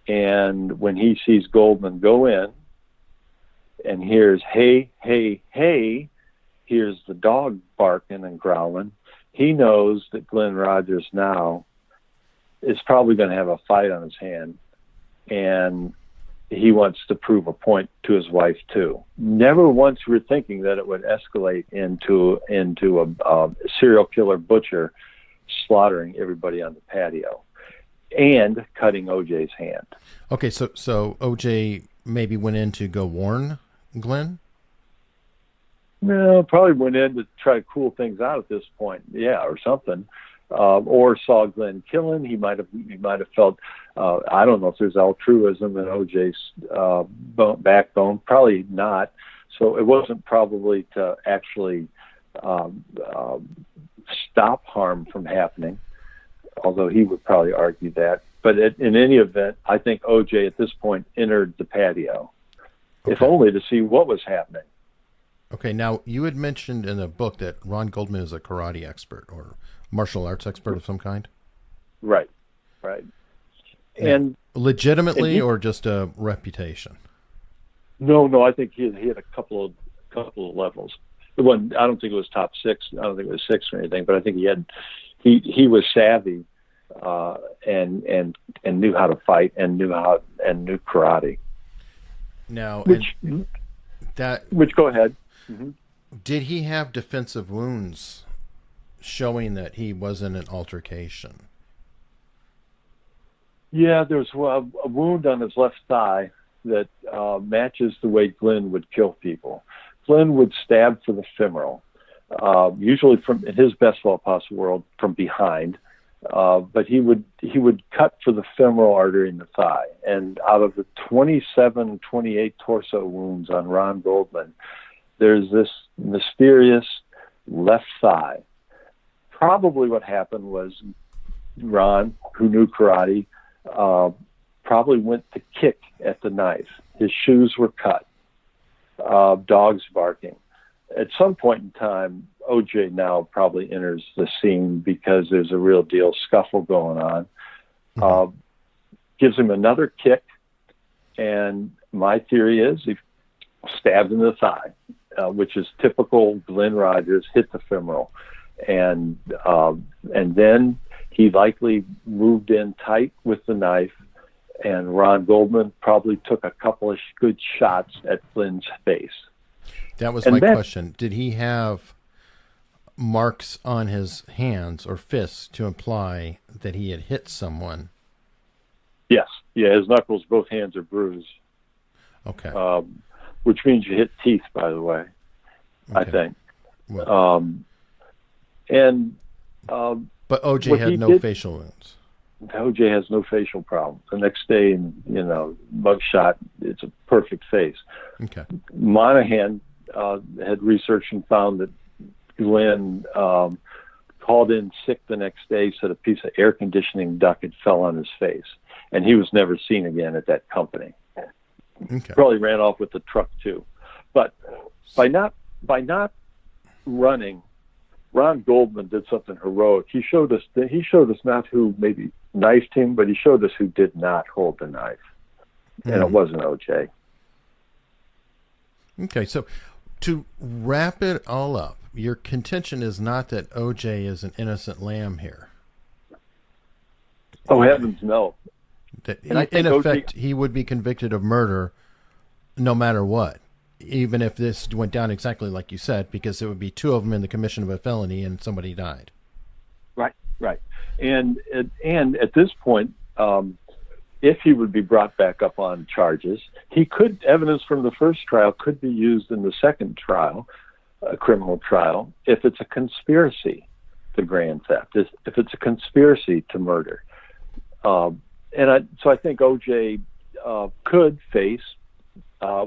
And when he sees Goldman go in and hears, hey, hey, hey, hears the dog barking and growling, he knows that Glen Rogers now is probably going to have a fight on his hand. And he wants to prove a point to his wife too. Never once were thinking that it would escalate into a serial killer butcher slaughtering everybody on the patio and cutting OJ's hand. Okay, so OJ maybe went in to go warn Glenn? No, probably went in to try to cool things out at this point. Yeah, or something. Or saw Glenn killing. He might have felt. I don't know if there's altruism in OJ's backbone. Probably not. So it wasn't probably to actually stop harm from happening. Although he would probably argue that. But in any event, I think OJ at this point entered the patio, if only to see what was happening. Okay, now you had mentioned in the book that Ron Goldman is a karate expert or martial arts expert of some kind. Right. And legitimately, or just a reputation? No, I think he had a couple of levels. The one, I don't think it was top six. I don't think it was six or anything, but I think he was savvy and knew how to fight and knew karate. Now, which go ahead. Mm-hmm. Did he have defensive wounds showing that he was in an altercation? Yeah, there's a wound on his left thigh that matches the way Glenn would kill people. Glenn would stab for the femoral, usually from, in his best of all possible world, from behind. But he would cut for the femoral artery in the thigh. And out of the 27, 28 torso wounds on Ron Goldman, there's this mysterious left thigh. Probably what happened was Ron, who knew karate, probably went to kick at the knife. His shoes were cut. Dogs barking. At some point in time, OJ now probably enters the scene because there's a real deal scuffle going on. Gives him another kick, and my theory is he stabbed in the thigh, which is typical Glen Rogers, hit the femoral. And then he likely moved in tight with the knife, and Ron Goldman probably took a couple of good shots at Glenn's face. That was my question. Did he have marks on his hands or fists to imply that he had hit someone? Yes. Yeah, his knuckles, both hands are bruised. Okay. Which means you hit teeth, by the way, I think. Well, but OJ had no facial wounds. OJ has no facial problem. The next day, mugshot, it's a perfect face. Okay. Monahan had researched and found that Glenn called in sick the next day, said a piece of air conditioning duct had fell on his face, and he was never seen again at that company. Okay. Probably ran off with the truck too. But by not running, Ron Goldman did something heroic. He showed us not who maybe knifed him, but he showed us who did not hold the knife, and it wasn't O.J. Okay, so to wrap it all up, your contention is not that O.J. is an innocent lamb here. Oh, heavens, no. That in effect, he would be convicted of murder no matter what, even if this went down exactly like you said, because it would be two of them in the commission of a felony and somebody died. Right. And at this point, if he would be brought back up on charges, evidence from the first trial could be used in the second trial, a criminal trial, if it's a conspiracy to grand theft, if it's a conspiracy to murder. So I think O.J. Could face,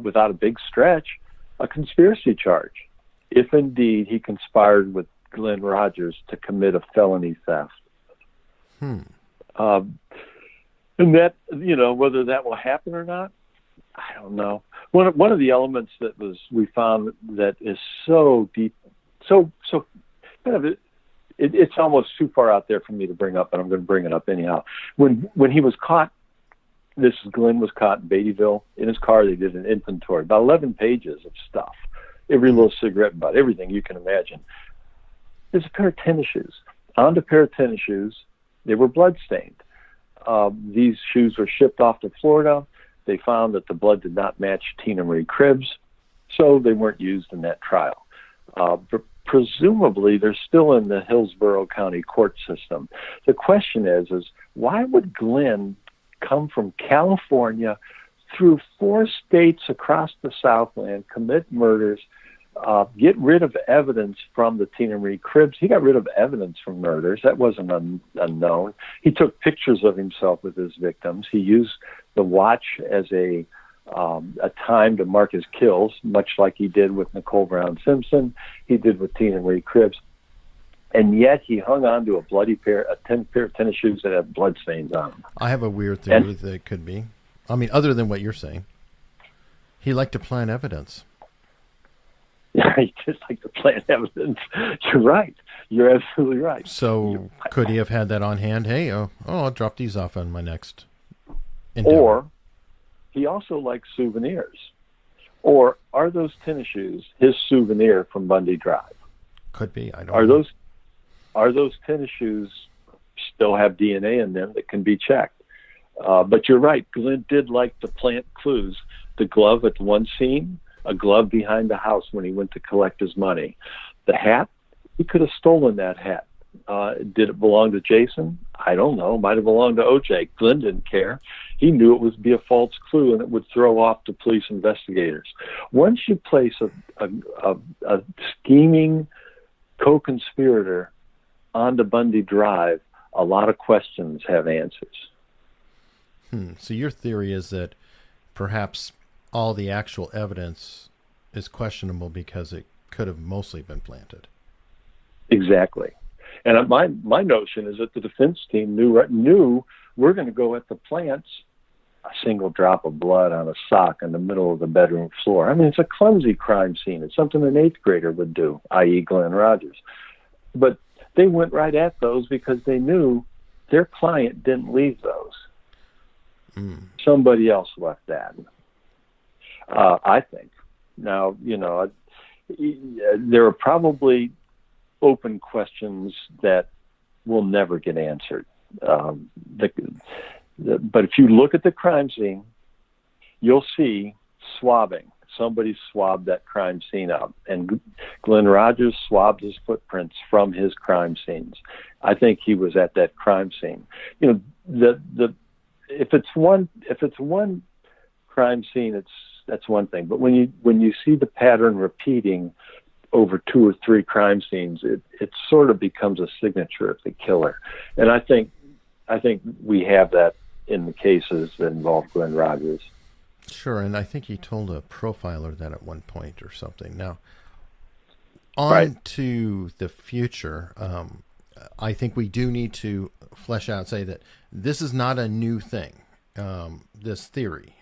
without a big stretch, a conspiracy charge, if indeed he conspired with Glen Rogers to commit a felony theft. And that, whether that will happen or not, I don't know. One of the elements that we found that is so deep, so kind of it's almost too far out there for me to bring up, but I'm going to bring it up anyhow. When he was caught, Glenn was caught in Beattyville in his car. They did an inventory, about 11 pages of stuff, every little cigarette, about everything you can imagine. There's a pair of tennis shoes. On the pair of tennis shoes, they were bloodstained. These shoes were shipped off to Florida. They found that the blood did not match Tina Marie Cribbs, so they weren't used in that trial. But presumably, they're still in the Hillsborough County court system. The question is why would Glenn come from California through 4 states across the Southland, commit murders, get rid of evidence from the Tina Marie Cribbs? He got rid of evidence from murders. That wasn't unknown. He took pictures of himself with his victims. He used the watch as a time to mark his kills, much like he did with Nicole Brown Simpson. He did with Tina Marie Cribbs. And yet he hung on to a pair of tennis shoes that had blood stains on them. I have a weird theory that it could be. I mean, other than what you're saying. He liked to plant evidence. Yeah, he just liked to plant evidence. You're right. You're absolutely right. So could he have had that on hand? Hey, I'll drop these off on my next endeavor. Or he also likes souvenirs. Or are those tennis shoes his souvenir from Bundy Drive? Could be. I don't know. Are those tennis shoes still have DNA in them that can be checked? But you're right. Glenn did like to plant clues. The glove at one scene, a glove behind the house when he went to collect his money. The hat, he could have stolen that hat. Did it belong to Jason? I don't know. Might have belonged to O.J. Glenn didn't care. He knew it would be a false clue and it would throw off the police investigators. Once you place a scheming co-conspirator onto Bundy Drive, a lot of questions have answers. So your theory is that perhaps all the actual evidence is questionable because it could have mostly been planted. Exactly. And my notion is that the defense team knew we're going to go at the plants, a single drop of blood on a sock in the middle of the bedroom floor. I mean, it's a clumsy crime scene. It's something an 8th grader would do, i.e. Glen Rogers. But they went right at those because they knew their client didn't leave those. Somebody else left that. I think. Now, there are probably open questions that will never get answered. But if you look at the crime scene, you'll see swabbing. Somebody swabbed that crime scene up, and Glen Rogers swabbed his footprints from his crime scenes. I think he was at that crime scene. If it's one crime scene, that's one thing. But when you see the pattern repeating over 2 or 3 crime scenes, it sort of becomes a signature of the killer. And I think we have that in the cases that involve Glen Rogers. Sure, and I think he told a profiler that at one point or something. Now, on to the future. I think we do need to flesh out, say that this is not a new thing, this theory.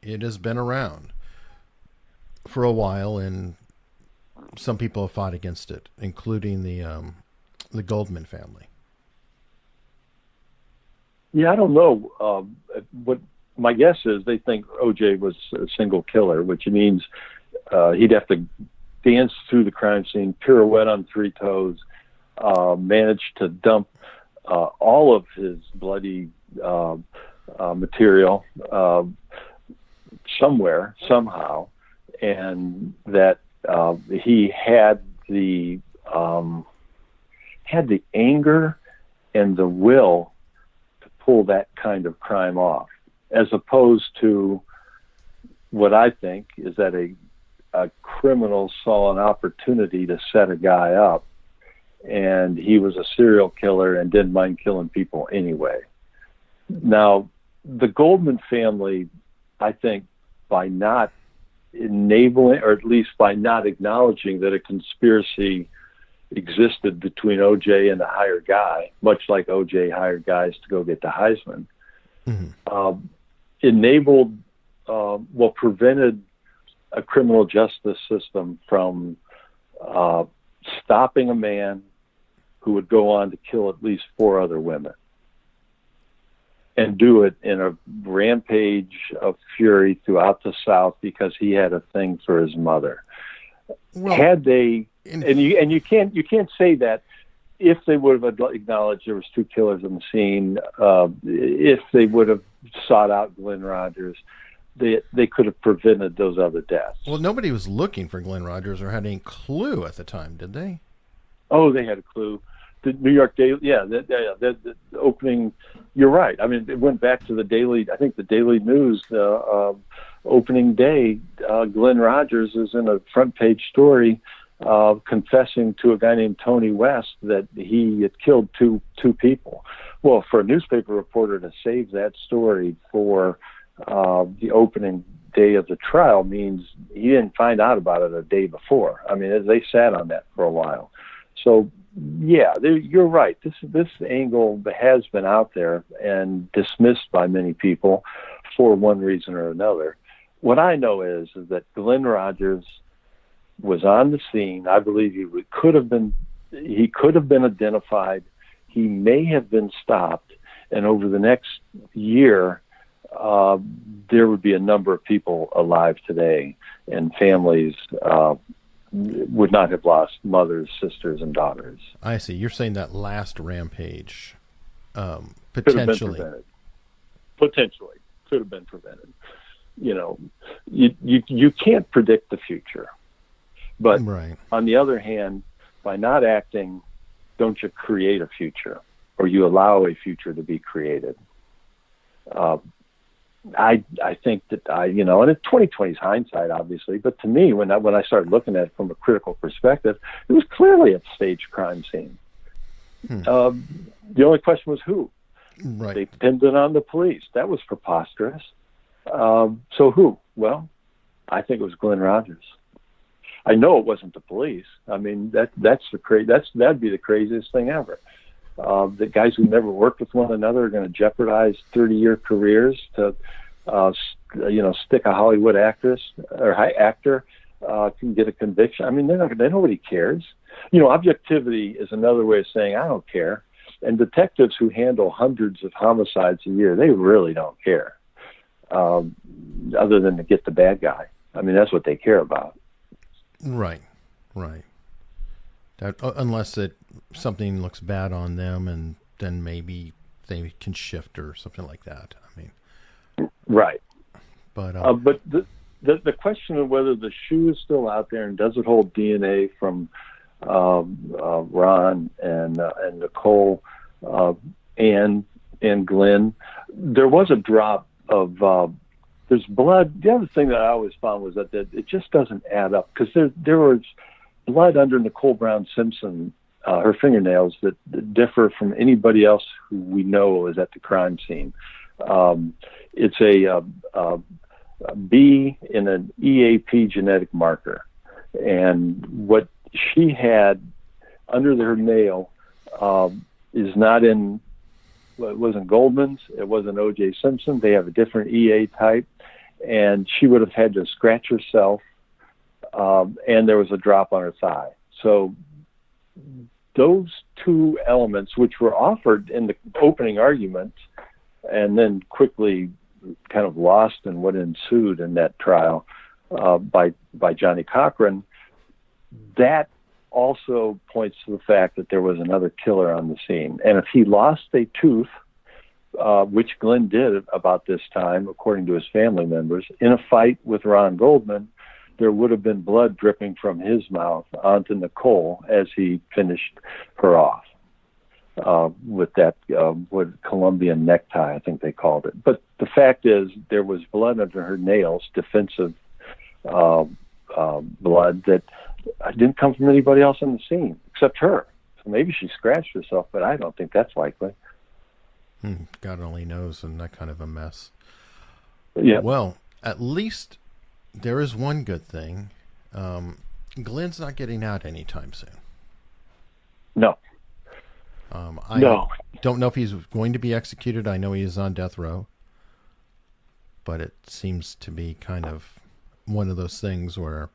It has been around for a while, and some people have fought against it, including the Goldman family. Yeah, I don't know. What my guess is, they think O.J. was a single killer, which means he'd have to dance through the crime scene, pirouette on three toes, manage to dump all of his bloody material somewhere, somehow, and that he had the anger and the will to pull that kind of crime off, as opposed to what I think is that a criminal saw an opportunity to set a guy up, and he was a serial killer and didn't mind killing people anyway. Now, the Goldman family, I think, by not enabling, or at least by not acknowledging that a conspiracy existed between O.J. and the hired guy, much like O.J. hired guys to go get the Heisman, prevented a criminal justice system from stopping a man who would go on to kill at least 4 other women, and do it in a rampage of fury throughout the South because he had a thing for his mother. Well, had they, and you can't say that if they would have acknowledged there was 2 killers on the scene, if they would have sought out Glen Rogers, they could have prevented those other deaths. Well, nobody was looking for Glen Rogers or had any clue at the time, did they? Oh, they had a clue. The New York Daily, the opening, you're right. I mean, it went back to the Daily, I think the Daily News, opening day, Glen Rogers is in a front page story confessing to a guy named Tony West that he had killed two people. Well, for a newspaper reporter to save that story for the opening day of the trial means he didn't find out about it a day before. I mean, they sat on that for a while. So, yeah, you're right. This angle has been out there and dismissed by many people for one reason or another. What I know is that Glen Rogers was on the scene. I believe he could have been identified. He may have been stopped, and over the next year, there would be a number of people alive today, and families would not have lost mothers, sisters, and daughters. I see. You're saying that last rampage potentially could have been prevented. You know, you can't predict the future, but right. On the other hand, by not acting, don't you create a future, or you allow a future to be created? I think that and it's 2020's hindsight, obviously, but to me, when I started looking at it from a critical perspective, it was clearly a staged crime scene. The only question was who. Right. They pinned it on the police. That was preposterous. So who? Well, I think it was Glen Rogers. I know it wasn't the police. I mean, that'd be the craziest thing ever. The guys who never worked with one another are going to jeopardize 30-year careers to, stick a Hollywood actress or actor can get a conviction. I mean, nobody cares. Objectivity is another way of saying I don't care. And detectives who handle hundreds of homicides a year, they really don't care, other than to get the bad guy. I mean, that's what they care about. Right. That, unless something looks bad on them, and then maybe they can shift or something like that. I mean, right. But the question of whether the shoe is still out there and does it hold DNA from Ron and Nicole and Glenn, there was a drop of there's blood. The other thing that I always found was that it just doesn't add up, because there was blood under Nicole Brown Simpson, her fingernails, that differ from anybody else who we know was at the crime scene. It's a B in an EAP genetic marker, and what she had under her nail is not in. Well, it wasn't Goldman's. It wasn't O.J. Simpson. They have a different EA type, and she would have had to scratch herself and there was a drop on her thigh. So those two elements, which were offered in the opening argument and then quickly kind of lost in what ensued in that trial by Johnny Cochran, that also points to the fact that there was another killer on the scene. And if he lost a tooth, which Glenn did about this time, according to his family members, in a fight with Ron Goldman, there would have been blood dripping from his mouth onto Nicole as he finished her off with that Colombian necktie, I think they called it. But the fact is, there was blood under her nails, defensive blood that didn't come from anybody else on the scene except her. So maybe she scratched herself, but I don't think that's likely. God only knows, and that kind of a mess. Yeah. Well, at least there is one good thing. Glenn's not getting out anytime soon. No. I don't know if he's going to be executed. I know he is on death row. But it seems to be kind of one of those things where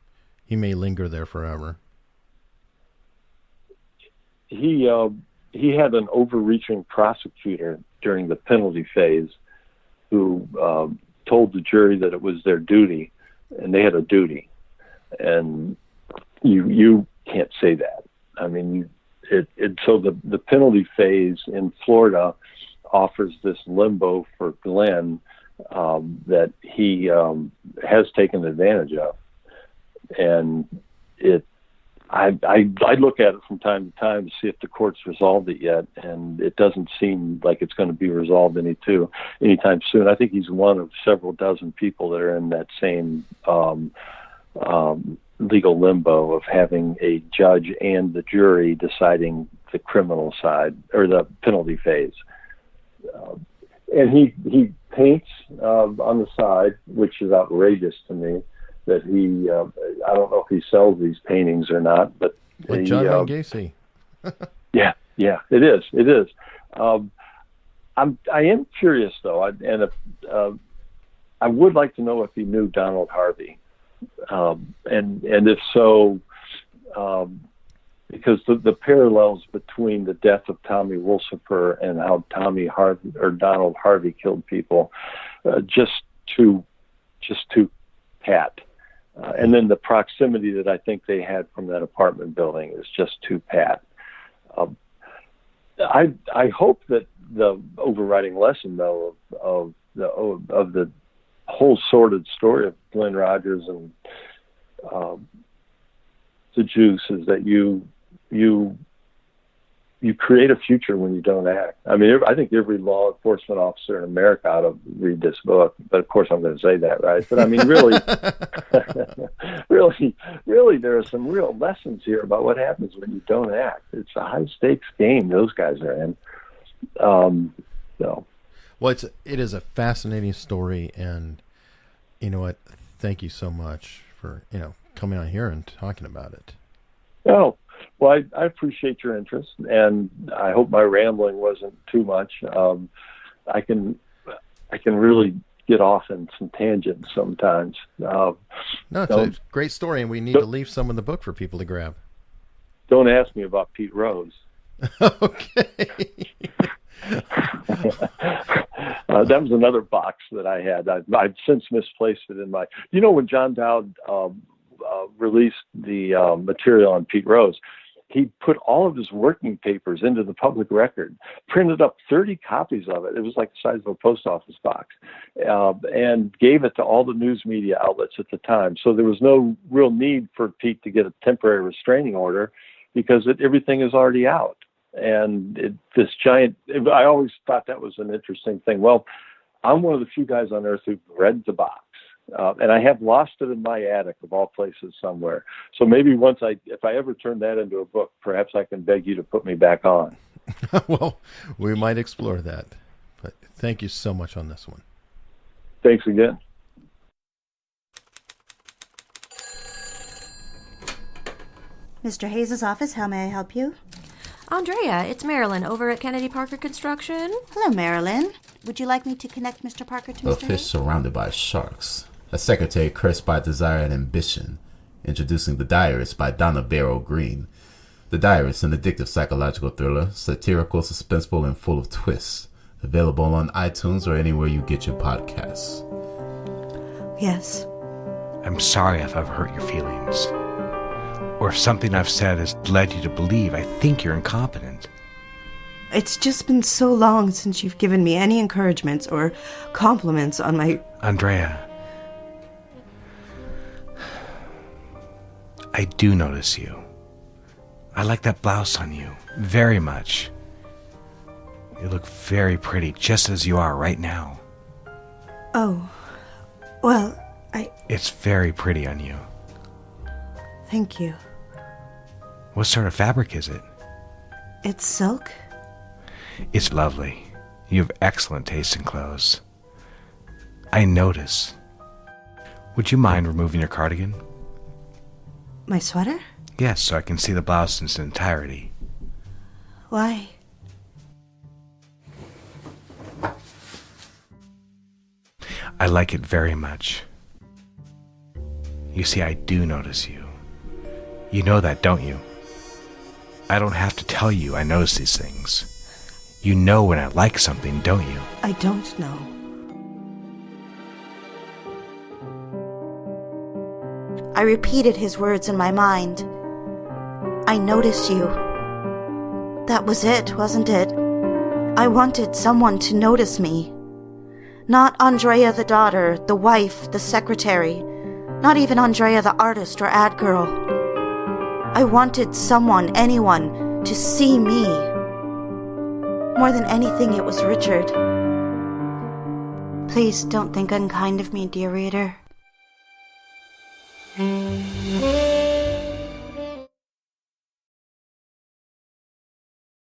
he may linger there forever. He had an overreaching prosecutor during the penalty phase who told the jury that it was their duty, and they had a duty. And you can't say that. I mean, so the penalty phase in Florida offers this limbo for Glenn that he has taken advantage of. And I look at it from time to time to see if the court's resolved it yet, and it doesn't seem like it's going to be resolved anytime soon. I think he's one of several dozen people that are in that same legal limbo of having a judge and the jury deciding the criminal side or the penalty phase. And he paints on the side, which is outrageous to me, that he, I don't know if he sells these paintings or not, but like John Wayne Gacy. yeah, it is. I am curious though, I would like to know if he knew Donald Harvey, and if so, because the parallels between the death of Tommy Wilsifer and how Donald Harvey killed people, just too pat. And then the proximity that I think they had from that apartment building is just too pat. I hope that the overriding lesson, though, of the whole sordid story of Glen Rogers and the Juice is that you create a future when you don't act. I mean, I think every law enforcement officer in America ought to read this book, but of course I'm going to say that, right? But I mean, really, there are some real lessons here about what happens when you don't act. It's a high stakes game those guys are in. Well, it is a fascinating story, and you know what? Thank you so much for coming on here and talking about it. Oh, well, I appreciate your interest, and I hope my rambling wasn't too much. I can really get off in some tangents sometimes. No, it's a great story, and we need to leave some in the book for people to grab. Don't ask me about Pete Rose. Okay. That was another box that I had. I've since misplaced it in my. When John Dowd released the material on Pete Rose, he put all of his working papers into the public record, printed up 30 copies of it. It was like the size of a post office box, and gave it to all the news media outlets at the time. So there was no real need for Pete to get a temporary restraining order because everything is already out. And I always thought that was an interesting thing. Well, I'm one of the few guys on earth who've read the box. And I have lost it in my attic of all places somewhere. So maybe if I ever turn that into a book, perhaps I can beg you to put me back on. Well, we might explore that. But thank you so much on this one. Thanks again. Mr. Hayes' office, how may I help you? Andrea, it's Marilyn over at Kennedy Parker Construction. Hello, Marilyn. Would you like me to connect Mr. Parker to A Mr. fish Hayes? surrounded by sharks. A secretary cursed by desire and ambition. Introducing The Diarist by Donna Barrow Green. The Diarist, an addictive psychological thriller, satirical, suspenseful, and full of twists. Available on iTunes or anywhere you get your podcasts. Yes. I'm sorry if I've hurt your feelings. Or if something I've said has led you to believe I think you're incompetent. It's just been so long since you've given me any encouragements or compliments on my... Andrea, I do notice you. I like that blouse on you very much. You look very pretty just as you are right now. Oh, well, It's very pretty on you. Thank you. What sort of fabric is it? It's silk? It's lovely. You have excellent taste in clothes. I notice. Would you mind removing your cardigan? My sweater? Yes, so I can see the blouse in its entirety. Why? I like it very much. You see, I do notice you. You know that, don't you? I don't have to tell you I notice these things. You know when I like something, don't you? I don't know. I repeated his words in my mind. I notice you. That was it, wasn't it? I wanted someone to notice me. Not Andrea the daughter, the wife, the secretary. Not even Andrea the artist or ad girl. I wanted someone, anyone, to see me. More than anything, it was Richard. Please don't think unkind of me, dear reader.